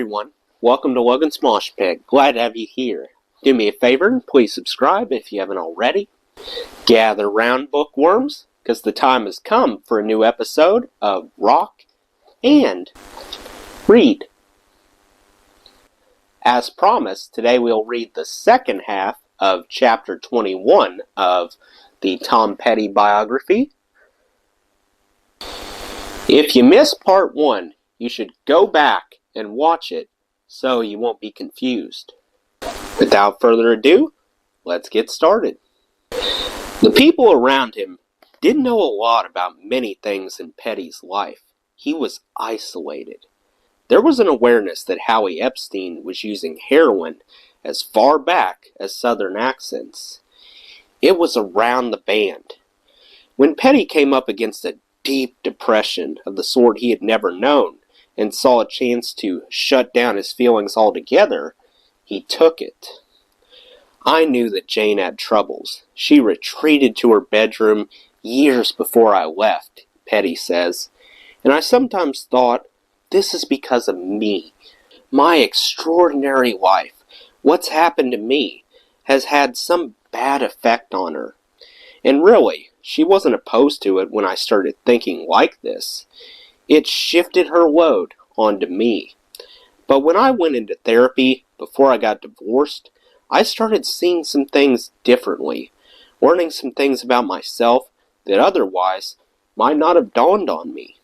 everyone. Welcome to Logan's Mosh Pit. Glad to have you here. Do me a favor and please subscribe if you haven't already. Gather round, bookworms, because the time has come for a new episode of Rock and Read. As promised, today we'll read the second half of chapter 21 of the Tom Petty biography. If you missed part 1, you should go back and watch it so you won't be confused. Without further ado, let's get started. The people around him didn't know a lot about many things in Petty's life. He was isolated. There was an awareness that Howie Epstein was using heroin as far back as Southern accents. It was around the band. When Petty came up against a deep depression of the sort he had never known and saw a chance to shut down his feelings altogether, he took it. I knew that Jane had troubles. She retreated to her bedroom years before I left, Petty says, and I sometimes thought, this is because of me. My extraordinary life, what's happened to me, has had some bad effect on her. And really, she wasn't opposed to it when I started thinking like this. It shifted her load onto me. But when I went into therapy before I got divorced, I started seeing some things differently, learning some things about myself that otherwise might not have dawned on me.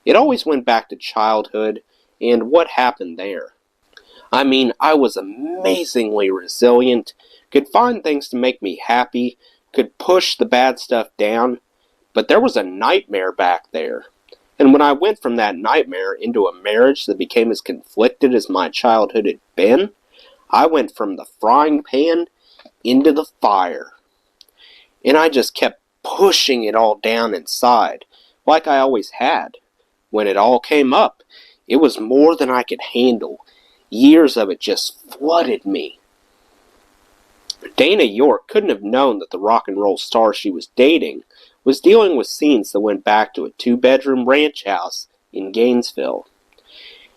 It always went back to childhood and what happened there. I mean, I was amazingly resilient, could find things to make me happy, could push the bad stuff down, but there was a nightmare back there. And when I went from that nightmare into a marriage that became as conflicted as my childhood had been, I went from the frying pan into the fire. And I just kept pushing it all down inside, like I always had. When it all came up, it was more than I could handle. Years of it just flooded me. Dana York couldn't have known that the rock and roll star she was dating was dealing with scenes that went back to a 2-bedroom ranch house in Gainesville.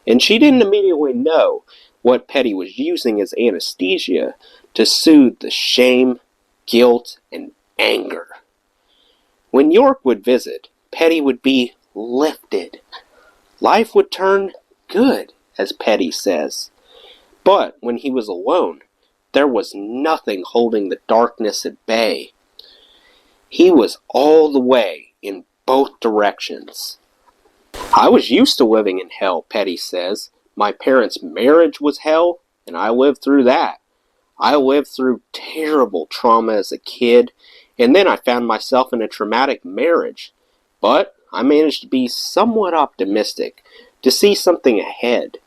And she didn't immediately know what Petty was using as anesthesia to soothe the shame, guilt, and anger. When York would visit, Petty would be lifted. Life would turn good, as Petty says. But when he was alone, there was nothing holding the darkness at bay. He was all the way in both directions. I was used to living in hell, Petty says. My parents' marriage was hell, and I lived through that. I lived through terrible trauma as a kid, and then I found myself in a traumatic marriage. But I managed to be somewhat optimistic, to see something ahead.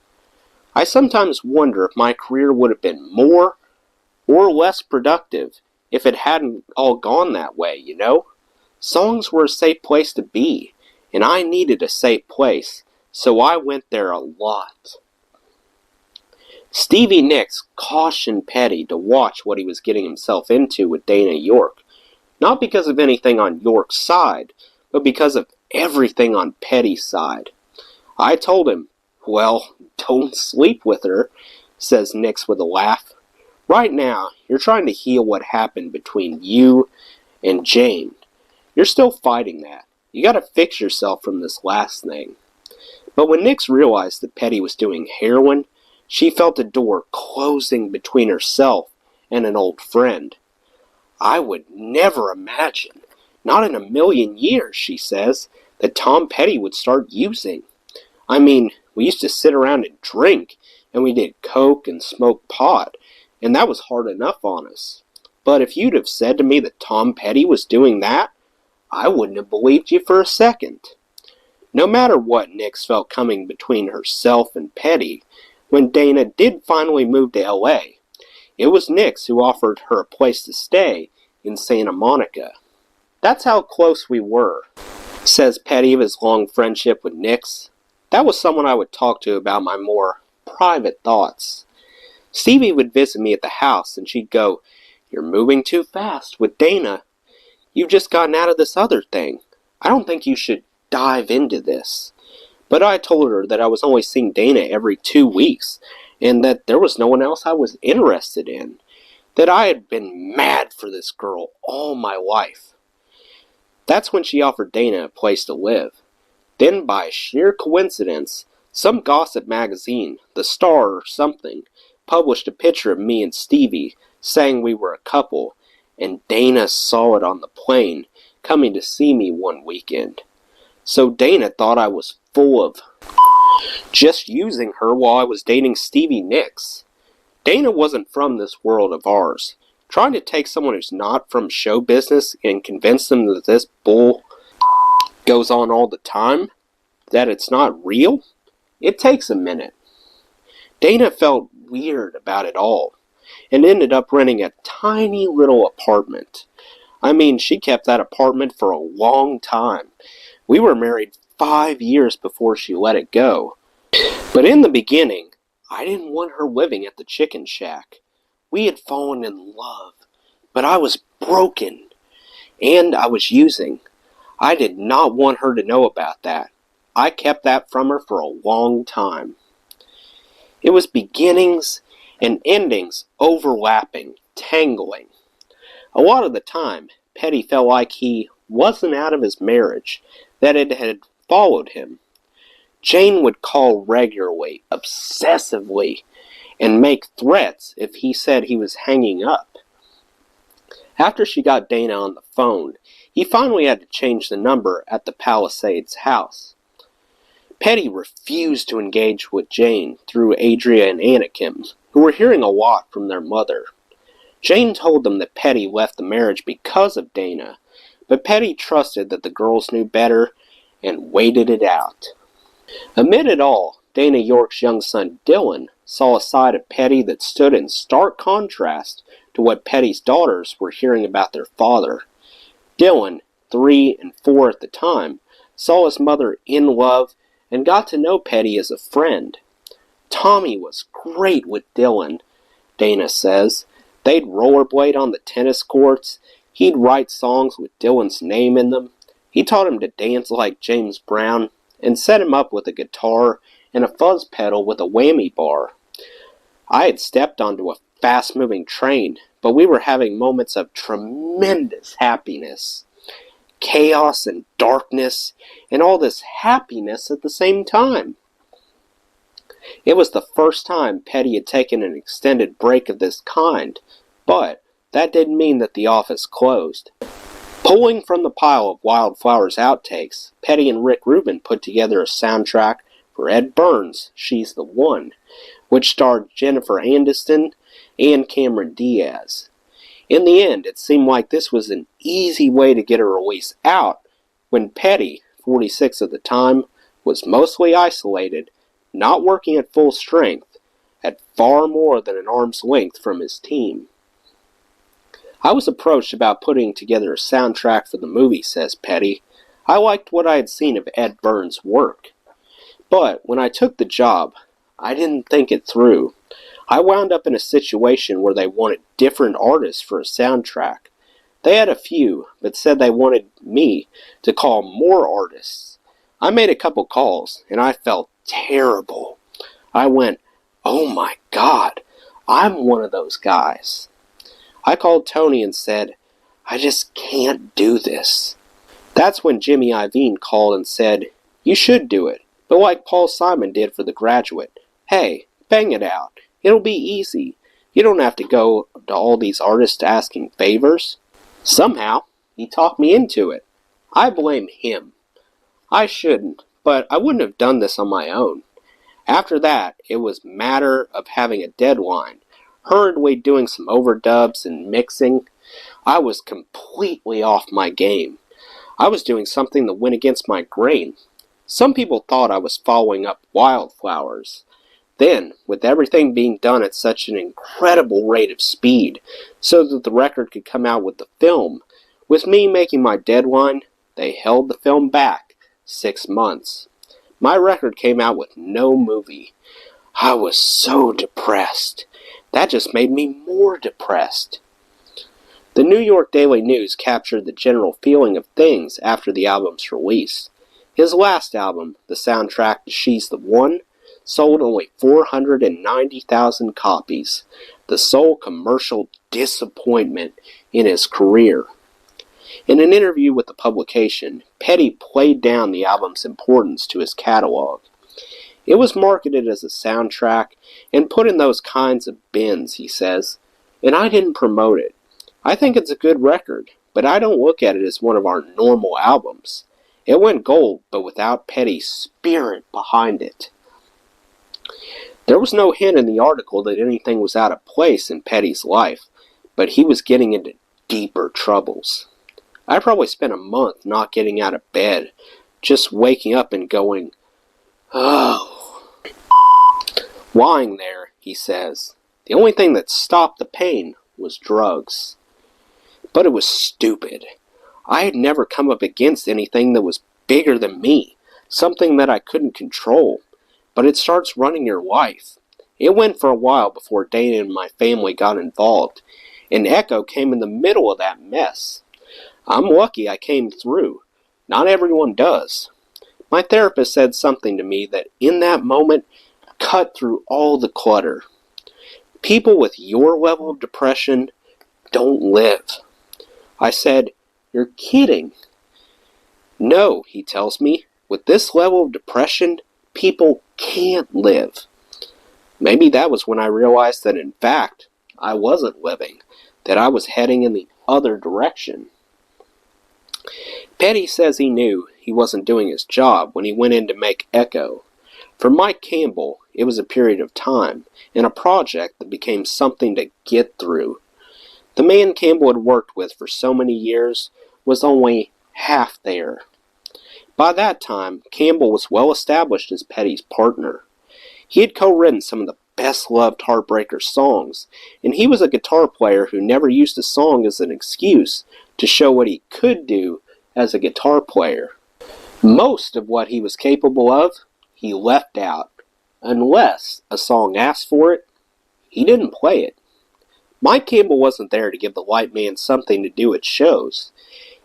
I sometimes wonder if my career would have been more or less productive if it hadn't all gone that way, you know? Songs were a safe place to be, and I needed a safe place, so I went there a lot. Stevie Nicks cautioned Petty to watch what he was getting himself into with Dana York, not because of anything on York's side, but because of everything on Petty's side. I told him, well, don't sleep with her, says Nicks with a laugh. Right now, you're trying to heal what happened between you and Jane. You're still fighting that. You gotta fix yourself from this last thing. But when Nicks realized that Petty was doing heroin, she felt a door closing between herself and an old friend. I would never imagine, not in a million years, she says, that Tom Petty would start using. I mean, we used to sit around and drink, and we did coke and smoke pot, and that was hard enough on us. But if you'd have said to me that Tom Petty was doing that, I wouldn't have believed you for a second. No matter what Nicks felt coming between herself and Petty, when Dana did finally move to L.A., it was Nicks who offered her a place to stay in Santa Monica. That's how close we were, says Petty of his long friendship with Nicks. That was someone I would talk to about my more private thoughts. Stevie would visit me at the house, and she'd go, "You're moving too fast with Dana. You've just gotten out of this other thing. I don't think you should dive into this." But I told her that I was only seeing Dana every 2 weeks, and that there was no one else I was interested in. That I had been mad for this girl all my life. That's when she offered Dana a place to live. Then, by sheer coincidence, some gossip magazine, The Star or something, published a picture of me and Stevie, saying we were a couple, and Dana saw it on the plane, coming to see me one weekend. So Dana thought I was full of just using her while I was dating Stevie Nicks. Dana wasn't from this world of ours. Trying to take someone who's not from show business and convince them that this bull goes on all the time, that it's not real, it takes a minute. Dana felt weird about it all, and ended up renting a tiny little apartment. I mean, she kept that apartment for a long time. We were married 5 years before she let it go. But in the beginning, I didn't want her living at the chicken shack. We had fallen in love, but I was broken, and I was using. I did not want her to know about that. I kept that from her for a long time. It was beginnings and endings overlapping, tangling. A lot of the time, Petty felt like he wasn't out of his marriage, that it had followed him. Jane would call regularly, obsessively, and make threats if he said he was hanging up. After she got Dana on the phone, he finally had to change the number at the Palisades house. Petty refused to engage with Jane through Adria and Anakim, who were hearing a lot from their mother. Jane told them that Petty left the marriage because of Dana, but Petty trusted that the girls knew better and waited it out. Amid it all, Dana York's young son Dylan saw a side of Petty that stood in stark contrast to what Petty's daughters were hearing about their father. Dylan, 3 and 4 at the time, saw his mother in love and got to know Petty as a friend. Tommy was great with Dylan, Dana says. They'd rollerblade on the tennis courts. He'd write songs with Dylan's name in them. He taught him to dance like James Brown and set him up with a guitar and a fuzz pedal with a whammy bar. I had stepped onto a fast-moving train, but we were having moments of tremendous happiness. Chaos and darkness, and all this happiness at the same time. It was the first time Petty had taken an extended break of this kind, but that didn't mean that the office closed. Pulling from the pile of Wildflower's outtakes, Petty and Rick Rubin put together a soundtrack for Ed Burns' She's the One, which starred Jennifer Aniston and Cameron Diaz. In the end, it seemed like this was an easy way to get a release out when Petty, 46 at the time, was mostly isolated, not working at full strength, at far more than an arm's length from his team. I was approached about putting together a soundtrack for the movie, says Petty. I liked what I had seen of Ed Burns' work. But when I took the job, I didn't think it through. I wound up in a situation where they wanted different artists for a soundtrack. They had a few, but said they wanted me to call more artists. I made a couple calls, and I felt terrible. I went, oh my God, I'm one of those guys. I called Tony and said, I just can't do this. That's when Jimmy Iovine called and said, you should do it, but like Paul Simon did for The Graduate. Hey, bang it out. It'll be easy. You don't have to go to all these artists asking favors. Somehow, he talked me into it. I blame him. I shouldn't, but I wouldn't have done this on my own. After that, it was a matter of having a deadline, hurriedly doing some overdubs and mixing. I was completely off my game. I was doing something that went against my grain. Some people thought I was following up Wildflowers. Then, with everything being done at such an incredible rate of speed, so that the record could come out with the film, with me making my deadline, they held the film back 6 months. My record came out with no movie. I was so depressed. That just made me more depressed. The New York Daily News captured the general feeling of things after the album's release. His last album, the soundtrack to She's the One, sold only 490,000 copies, the sole commercial disappointment in his career. In an interview with the publication, Petty played down the album's importance to his catalog. It was marketed as a soundtrack and put in those kinds of bins, he says, and I didn't promote it. I think it's a good record, but I don't look at it as one of our normal albums. It went gold, but without Petty's spirit behind it. There was no hint in the article that anything was out of place in Petty's life, but he was getting into deeper troubles. I probably spent a month not getting out of bed, just waking up and going, oh. Lying there, he says, the only thing that stopped the pain was drugs. But it was stupid. I had never come up against anything that was bigger than me, something that I couldn't control. But it starts running your life. It went for a while before Dana and my family got involved, and Echo came in the middle of that mess. I'm lucky I came through. Not everyone does. My therapist said something to me that in that moment cut through all the clutter. People with your level of depression don't live. I said, you're kidding. No, he tells me, with this level of depression, people can't live. Maybe that was when I realized that in fact, I wasn't living, that I was heading in the other direction. Petty says he knew he wasn't doing his job when he went in to make Echo. For Mike Campbell, it was a period of time and a project that became something to get through. The man Campbell had worked with for so many years was only half there. By that time, Campbell was well established as Petty's partner. He had co-written some of the best-loved Heartbreaker songs, and he was a guitar player who never used a song as an excuse to show what he could do as a guitar player. Most of what he was capable of, he left out. Unless a song asked for it, he didn't play it. Mike Campbell wasn't there to give the white man something to do at shows.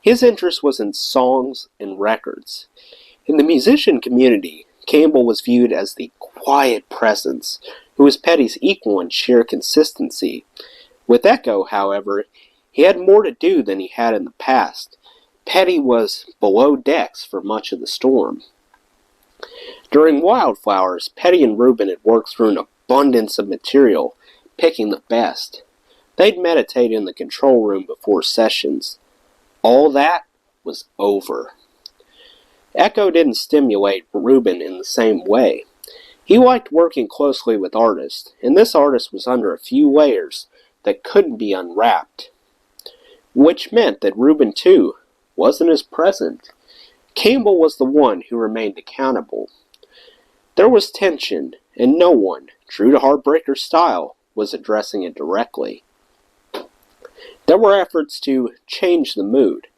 His interest was in songs and records. In the musician community, Campbell was viewed as the quiet presence who was Petty's equal in sheer consistency. With Echo, however, he had more to do than he had in the past. Petty was below decks for much of the storm. During Wildflowers, Petty and Rubin had worked through an abundance of material, picking the best. They'd meditate in the control room before sessions. All that was over. Echo didn't stimulate Rubin in the same way. He liked working closely with artists, and this artist was under a few layers that couldn't be unwrapped. Which meant that Rubin, too, wasn't as present. Campbell was the one who remained accountable. There was tension, and no one, true to Heartbreaker's style, was addressing it directly. There were efforts to change the mood.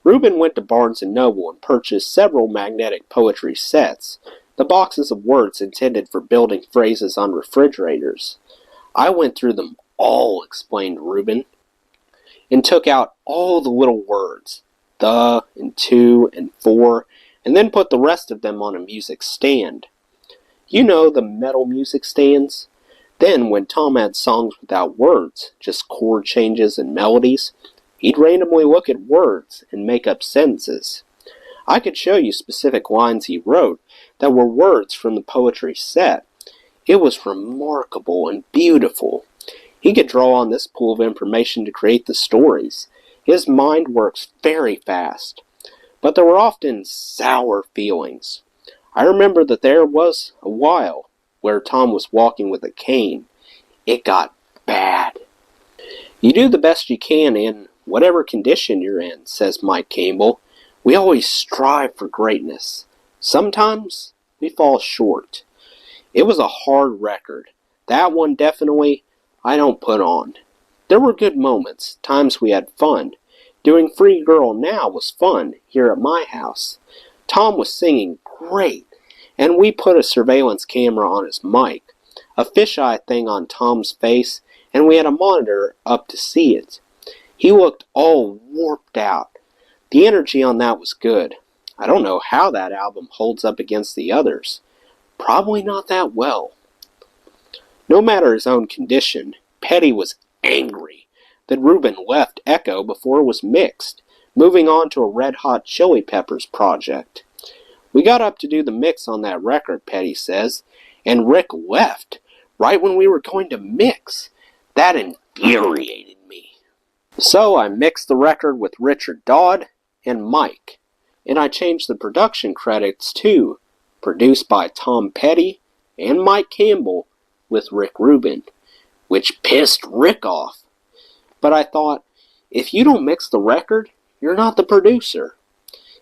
Rubin went to Barnes & Noble and purchased several magnetic poetry sets, the boxes of words intended for building phrases on refrigerators. I went through them all, explained Rubin, and took out all the little words, the and to and for, and then put the rest of them on a music stand. You know, the metal music stands? Then, when Tom had songs without words, just chord changes and melodies, he'd randomly look at words and make up sentences. I could show you specific lines he wrote that were words from the poetry set. It was remarkable and beautiful. He could draw on this pool of information to create the stories. His mind works very fast. But there were often sour feelings. I remember that there was a while where Tom was walking with a cane. It got bad. You do the best you can in whatever condition you're in, says Mike Campbell. We always strive for greatness. Sometimes we fall short. It was a hard record. That one definitely I don't put on. There were good moments, times we had fun. Doing Free Girl Now was fun here at my house. Tom was singing great, and we put a surveillance camera on his mic, a fisheye thing on Tom's face, and we had a monitor up to see it. He looked all warped out. The energy on that was good. I don't know how that album holds up against the others. Probably not that well. No matter his own condition, Petty was angry that Rubin left Echo before it was mixed, moving on to a Red Hot Chili Peppers project. We got up to do the mix on that record, Petty says, and Rick left right when we were going to mix. That infuriated me. So I mixed the record with Richard Dodd and Mike, and I changed the production credits to produced by Tom Petty and Mike Campbell with Rick Rubin, which pissed Rick off. But I thought, if you don't mix the record, you're not the producer.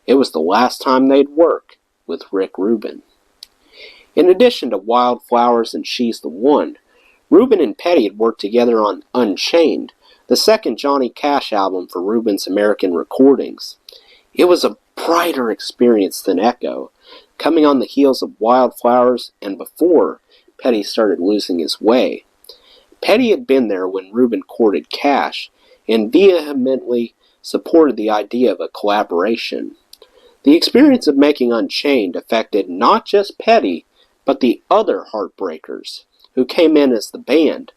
It was the last time they'd work with Rick Rubin. In addition to Wildflowers and She's the One, Rubin and Petty had worked together on Unchained, the second Johnny Cash album for Rubin's American Recordings. It was a brighter experience than Echo, coming on the heels of Wildflowers and before Petty started losing his way. Petty had been there when Rubin courted Cash and vehemently supported the idea of a collaboration. The experience of making Unchained affected not just Petty, but the other Heartbreakers, who came in as the band.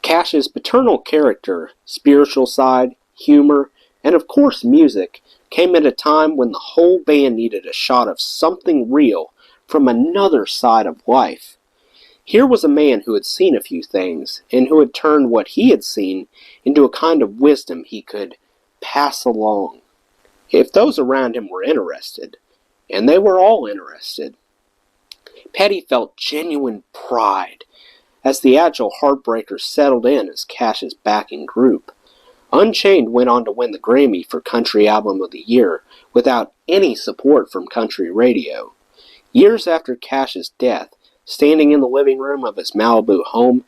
Cash's paternal character, spiritual side, humor, and of course music came at a time when the whole band needed a shot of something real from another side of life. Here was a man who had seen a few things, and who had turned what he had seen into a kind of wisdom he could pass along, if those around him were interested, and they were all interested. Petty felt genuine pride as the agile Heartbreakers settled in as Cash's backing group. Unchained went on to win the Grammy for Country Album of the Year without any support from country radio. Years after Cash's death, standing in the living room of his Malibu home,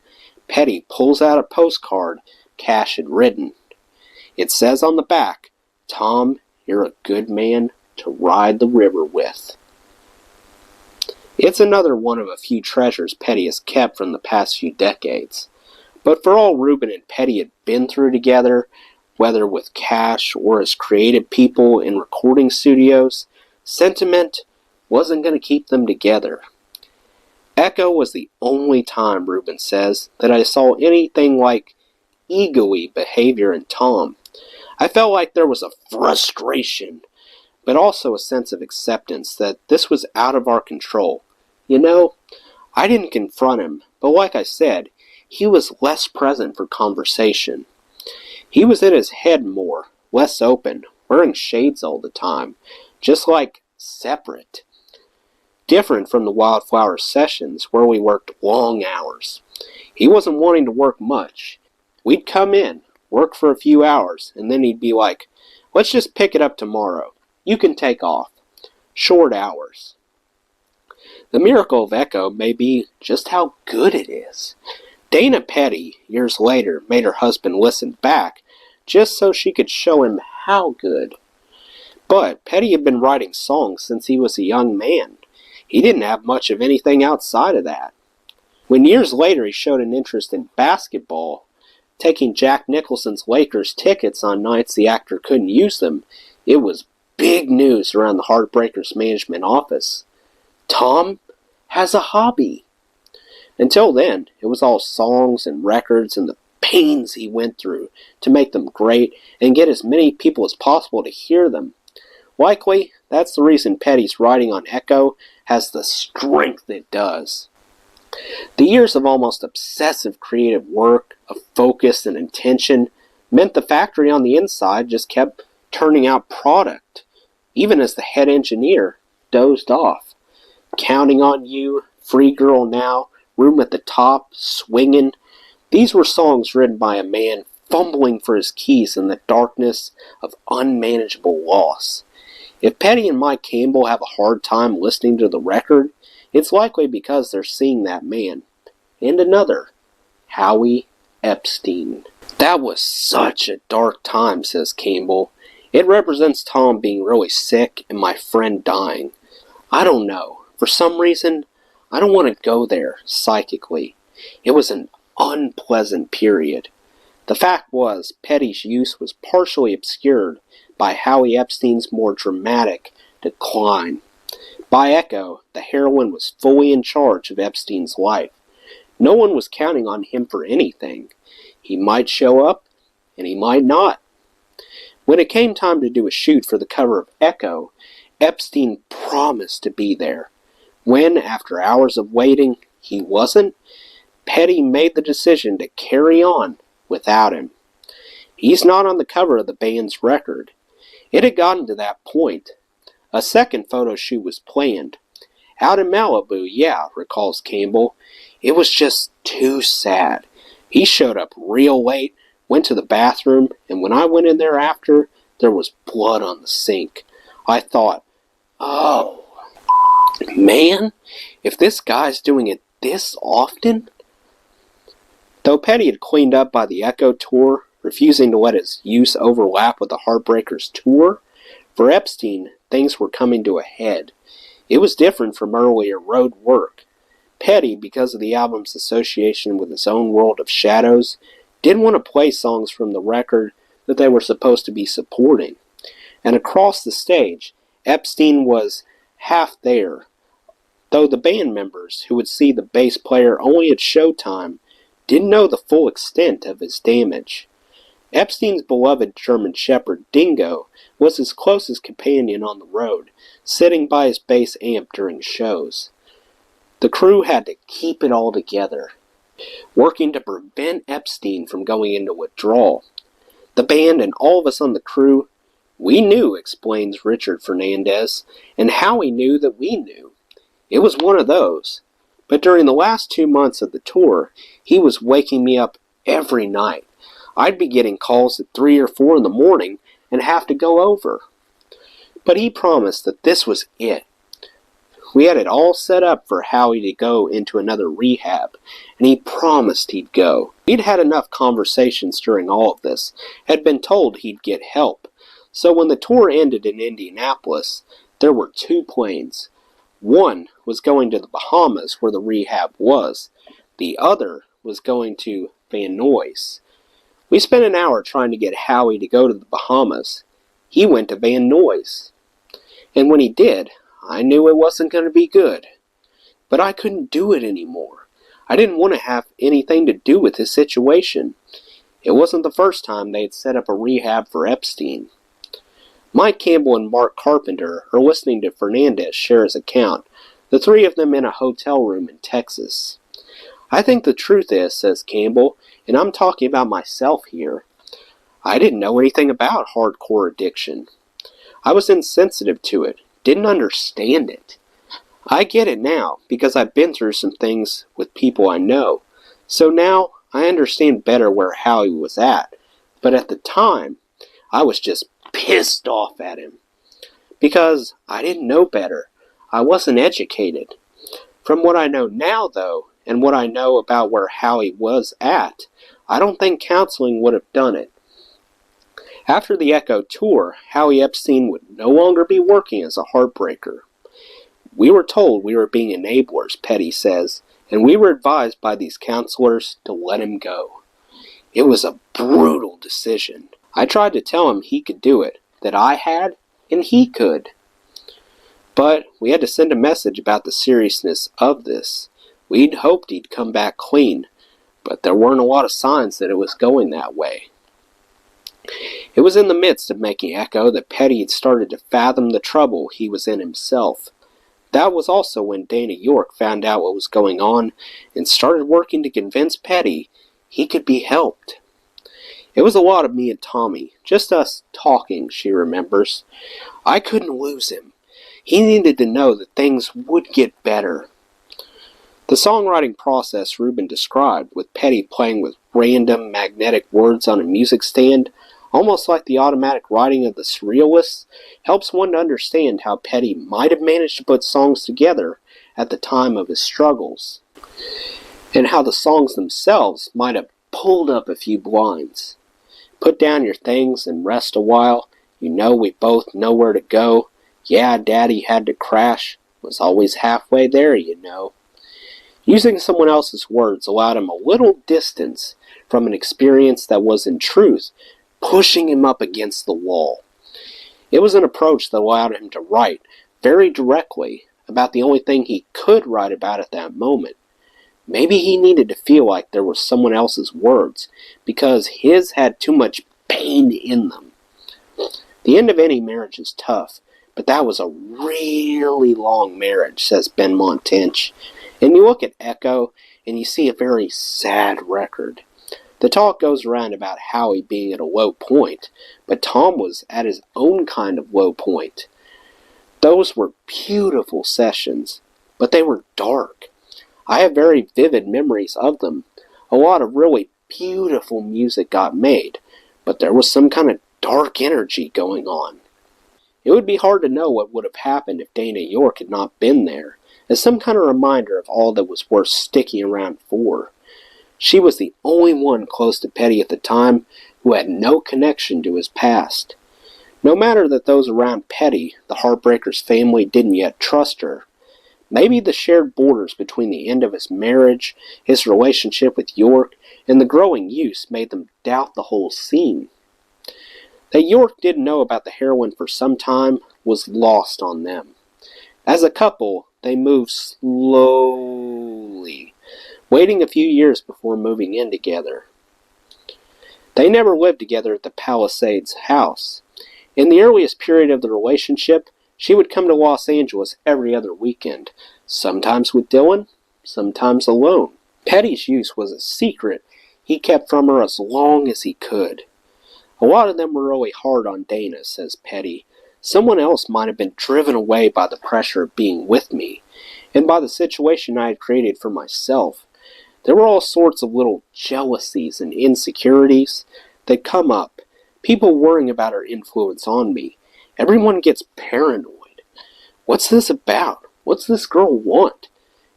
Petty pulls out a postcard Cash had written. It says on the back, "Tom, you're a good man to ride the river with." It's another one of a few treasures Petty has kept from the past few decades. But for all Rubin and Petty had been through together, whether with Cash or as creative people in recording studios, sentiment wasn't going to keep them together. Echo was the only time, Rubin says, that I saw anything like ego-y behavior in Tom. I felt like there was a frustration, but also a sense of acceptance that this was out of our control. You know, I didn't confront him, but like I said, he was less present for conversation. He was in his head more, less open, wearing shades all the time, just like separate. Different from the Wildflower sessions where we worked long hours. He wasn't wanting to work much. We'd come in, work for a few hours, and then he'd be like, "Let's just pick it up tomorrow. You can take off." Short hours. The miracle of Echo may be just how good it is. Dana Petty, years later, made her husband listen back just so she could show him how good. But Petty had been writing songs since he was a young man. He didn't have much of anything outside of that. When years later he showed an interest in basketball, taking Jack Nicholson's Lakers tickets on nights the actor couldn't use them, it was big news around the Heartbreakers management office. Tom has a hobby. Until then, it was all songs and records and the pains he went through to make them great and get as many people as possible to hear them. Likely, that's the reason Petty's writing on Echo has the strength it does. The years of almost obsessive creative work, of focus and intention, meant the factory on the inside just kept turning out product, even as the head engineer dozed off. Counting on You, Free Girl Now, Room at the Top, Swingin'. These were songs written by a man fumbling for his keys in the darkness of unmanageable loss. If Petty and Mike Campbell have a hard time listening to the record, it's likely because they're seeing that man. And another, Howie Epstein. That was such a dark time, says Campbell. It represents Tom being really sick and my friend dying. I don't know. For some reason, I don't want to go there psychically. It was an unpleasant period. The fact was, Petty's use was partially obscured by Howie Epstein's more dramatic, decline. By echo, the heroine was fully in charge of Epstein's life. No one was counting on him for anything. He might show up, and he might not. When it came time to do a shoot for the cover of Echo, Epstein promised to be there. When, after hours of waiting, he wasn't, Petty made the decision to carry on without him. He's not on the cover of the band's record. It had gotten to that point. A second photo shoot was planned. Out in Malibu, yeah, recalls Campbell. It was just too sad. He showed up real late, went to the bathroom, and when I went in there after, there was blood on the sink. I thought, oh, man, if this guy's doing it this often? Though Petty had cleaned up by the Echo tour, refusing to let his use overlap with the Heartbreakers tour, for Epstein, things were coming to a head. It was different from earlier road work. Petty, because of the album's association with his own world of shadows, didn't want to play songs from the record that they were supposed to be supporting. And across the stage, Epstein was half there, though the band members, who would see the bass player only at showtime, didn't know the full extent of his damage. Epstein's beloved German shepherd, Dingo, was his closest companion on the road, sitting by his bass amp during shows. The crew had to keep it all together, working to prevent Epstein from going into withdrawal. The band and all of us on the crew, we knew, explains Richard Fernandez, and Howie knew that we knew. It was one of those. But during the last 2 months of the tour, he was waking me up every night. I'd be getting calls at 3 or 4 in the morning and have to go over. But he promised that this was it. We had it all set up for Howie to go into another rehab, and he promised he'd go. We'd had enough conversations during all of this, had been told he'd get help. So when the tour ended in Indianapolis, there were 2 planes. One was going to the Bahamas, where the rehab was. The other was going to Van Nuys. We spent an hour trying to get Howie to go to the Bahamas. He went to Van Nuys. And when he did, I knew it wasn't going to be good. But I couldn't do it anymore. I didn't want to have anything to do with his situation. It wasn't the first time they had set up a rehab for Epstein. Mike Campbell and Mark Carpenter are listening to Fernandez share his account, the 3 of them in a hotel room in Texas. I think the truth is, says Campbell, and I'm talking about myself here, I didn't know anything about hardcore addiction. I was insensitive to it, didn't understand it. I get it now, because I've been through some things with people I know. So now I understand better where Howie was at. But at the time, I was just pissed off at him. Because I didn't know better. I wasn't educated. From what I know now, though, and what I know about where Howie was at, I don't think counseling would have done it. After the Echo tour, Howie Epstein would no longer be working as a heartbreaker. We were told we were being enablers, Petty says, and we were advised by these counselors to let him go. It was a brutal decision. I tried to tell him he could do it, that I had, and he could. But we had to send a message about the seriousness of this. We'd hoped he'd come back clean, but there weren't a lot of signs that it was going that way. It was in the midst of making Echo that Petty had started to fathom the trouble he was in himself. That was also when Dana York found out what was going on and started working to convince Petty he could be helped. It was a lot of me and Tommy, just us talking, she remembers. I couldn't lose him. He needed to know that things would get better. The songwriting process Rubin described, with Petty playing with random magnetic words on a music stand, almost like the automatic writing of the surrealists, helps one to understand how Petty might have managed to put songs together at the time of his struggles, and how the songs themselves might have pulled up a few blinds. Put down your things and rest a while. You know we both know where to go. Yeah, Daddy had to crash. Was always halfway there, you know. Using someone else's words allowed him a little distance from an experience that was in truth pushing him up against the wall. It was an approach that allowed him to write very directly about the only thing he could write about at that moment. Maybe he needed to feel like there were someone else's words, because his had too much pain in them. The end of any marriage is tough, but that was a really long marriage, says Ben Montench. And you look at Echo, and you see a very sad record. The talk goes around about Howie being at a low point, but Tom was at his own kind of low point. Those were beautiful sessions, but they were dark. I have very vivid memories of them. A lot of really beautiful music got made, but there was some kind of dark energy going on. It would be hard to know what would have happened if Dana York had not been there, as some kind of reminder of all that was worth sticking around for. She was the only one close to Petty at the time who had no connection to his past. No matter that those around Petty, the Heartbreakers family, didn't yet trust her, maybe the shared borders between the end of his marriage, his relationship with York, and the growing use made them doubt the whole scene. That York didn't know about the heroin for some time was lost on them. As a couple, they moved slowly, waiting a few years before moving in together. They never lived together at the Palisades house. In the earliest period of the relationship, she would come to Los Angeles every other weekend, sometimes with Dylan, sometimes alone. Petty's use was a secret he kept from her as long as he could. A lot of them were really hard on Dana, says Petty. Someone else might have been driven away by the pressure of being with me, and by the situation I had created for myself. There were all sorts of little jealousies and insecurities that come up, people worrying about her influence on me. Everyone gets paranoid. What's this about? What's this girl want?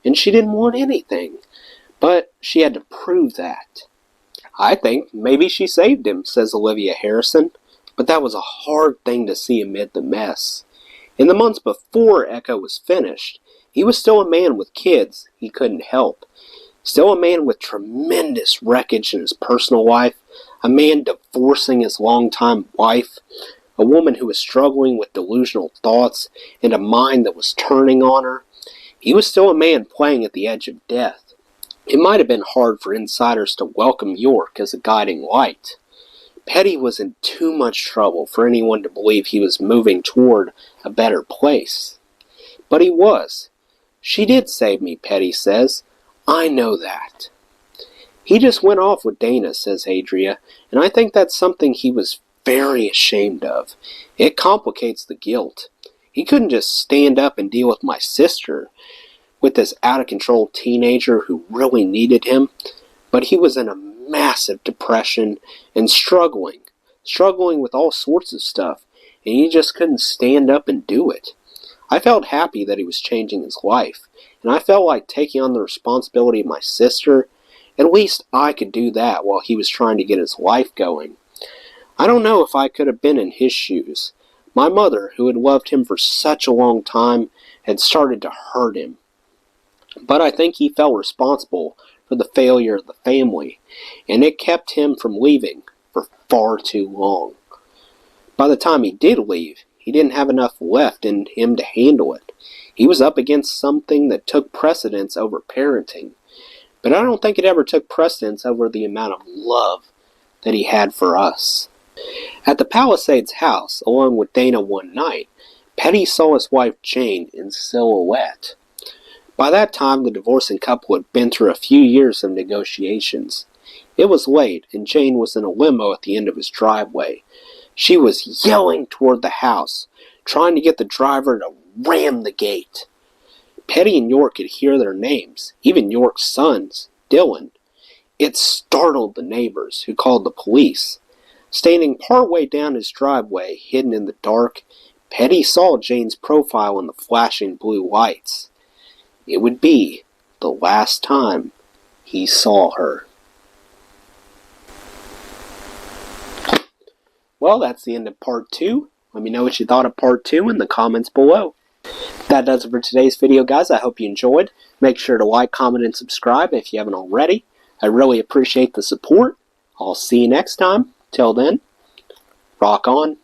And she didn't want anything, but she had to prove that. I think maybe she saved him, says Olivia Harrison, but that was a hard thing to see amid the mess. In the months before Echo was finished, he was still a man with kids he couldn't help, still a man with tremendous wreckage in his personal life, a man divorcing his longtime wife, a woman who was struggling with delusional thoughts and a mind that was turning on her. He was still a man playing at the edge of death. It might have been hard for insiders to welcome York as a guiding light. Petty was in too much trouble for anyone to believe he was moving toward a better place. But he was. She did save me, Petty says. I know that. He just went off with Dana, says Adria, and I think that's something he was very ashamed of. It complicates the guilt. He couldn't just stand up and deal with my sister, with this out-of-control teenager who really needed him, but he was in a massive depression and struggling with all sorts of stuff, and he just couldn't stand up and do it. I felt happy that he was changing his life, and I felt like taking on the responsibility of my sister. At least I could do that while he was trying to get his life going. I don't know if I could have been in his shoes. My mother, who had loved him for such a long time, had started to hurt him. But I think he felt responsible for the failure of the family, and it kept him from leaving for far too long. By the time he did leave, he didn't have enough left in him to handle it. He was up against something that took precedence over parenting, but I don't think it ever took precedence over the amount of love that he had for us. At the Palisades house, along with Dana one night, Petty saw his wife Jane in silhouette. By that time, the divorcing couple had been through a few years of negotiations. It was late, and Jane was in a limo at the end of his driveway. She was yelling toward the house, trying to get the driver to ram the gate. Petty and York could hear their names, even York's sons, Dylan. It startled the neighbors, who called the police. Standing partway down his driveway, hidden in the dark, Petty saw Jane's profile in the flashing blue lights. It would be the last time he saw her. Well, that's the end of part 2. Let me know what you thought of part 2 in the comments below. That does it for today's video, guys. I hope you enjoyed. Make sure to like, comment, and subscribe if you haven't already. I really appreciate the support. I'll see you next time. Till then, rock on.